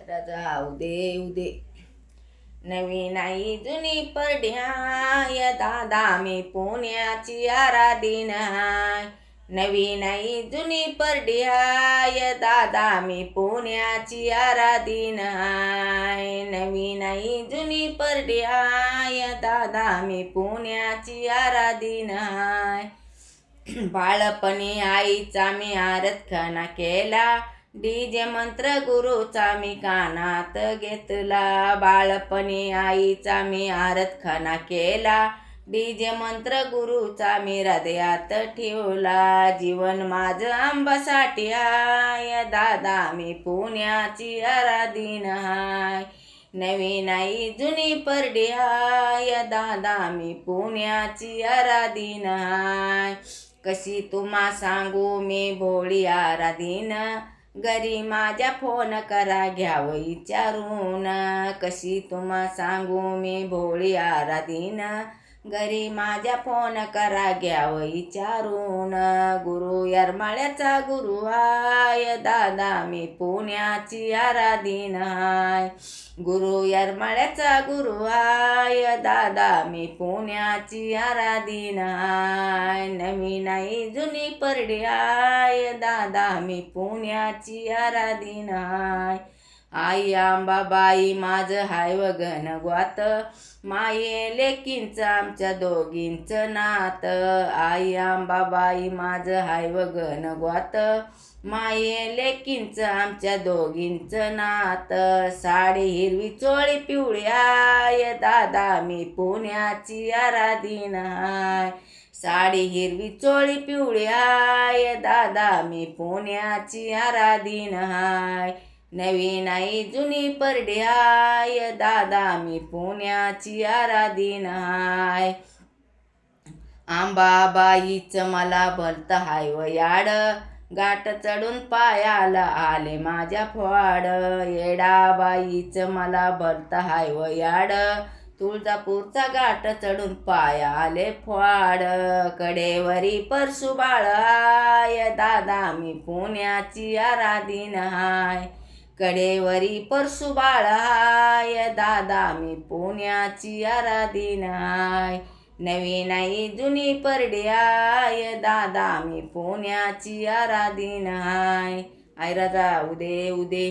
जाऊ दे उदे नवीन आई जुनी परड्याय दादा मी पुण्याची आराधीन हाय. नवीन आई जुनी परड्याय दादा मी पुण्याची आराधीन हाय. नवीन आई जुनी परड्याय दादा मी पुण्याची आराधीन हाय. बाळपणी आईचा मी आरतखना केला, डीजे मंत्र गुरुचा मी कानात घेतला. बाळपणी आईचा मी आरतखना केला, डीजे मंत्र गुरुचा मी हृदयात ठेवला. जीवन माझं आंबासाठी हाय दादा मी पुण्याची आराधीन हाय. नवीन आई जुनी परडी हाय दादा मी पुण्याची आराधीन हाय. कशी तुम्हा सांगू मी भोळी आराधीन, घरी माझ्या फोन करा घ्यावं विचारून. कशी तुम्हा सांगू मी भोळी आराधीन, घरी माझ्या फोन करा घ्यावं विचारून. गुरु येरमाळ्याचा गुरु हाय दादा मी पुण्याची आराधीन हाय. गुरु येरमाळ्याचा गुरु हाय दादा मी पुण्याची आराधीन हाय. नवीन आई जुनी परडी हाय दादा मी पुण्याची आराधीन हाय. आई आंबाबाई माझं हाय वगन ग्वात, माये लेकींचं आमच्या दोघींचं नात. आई आंबाबाई माझं हाय वगन ग्वात, माये लेकींचं आमच्या दोघींचं नात. साडी हिरवी चोळी पिवळी हाय दादा मी पुण्याची आराधीन हाय. साडी हिरवी चोळी पिवळी हाय दादा मी पुण्याची आराधीन हाय. नवीन आई जुनी परडी हाय दादा मी पुण्याची आराधीन हाय. आंबाबाईचं मला भलत हाय व याड, गाठ चढून पायाला आले माझ्या फोड. येडाबाईचं मला भलत हाय व याड, तुळजापूरचा गाठ चढून पाया आले फोड. कडेवरी परसू बाळ हाय दादा मी पुण्याची आराधीन हाय. कडेवरी परसू बाळ हाय दादा मी पुण्याची आराधीन हाय. नवीन आई जुनी परडी हाय दादा मी पुण्याची आराधीन हाय. आयरा जाऊ दे उदे.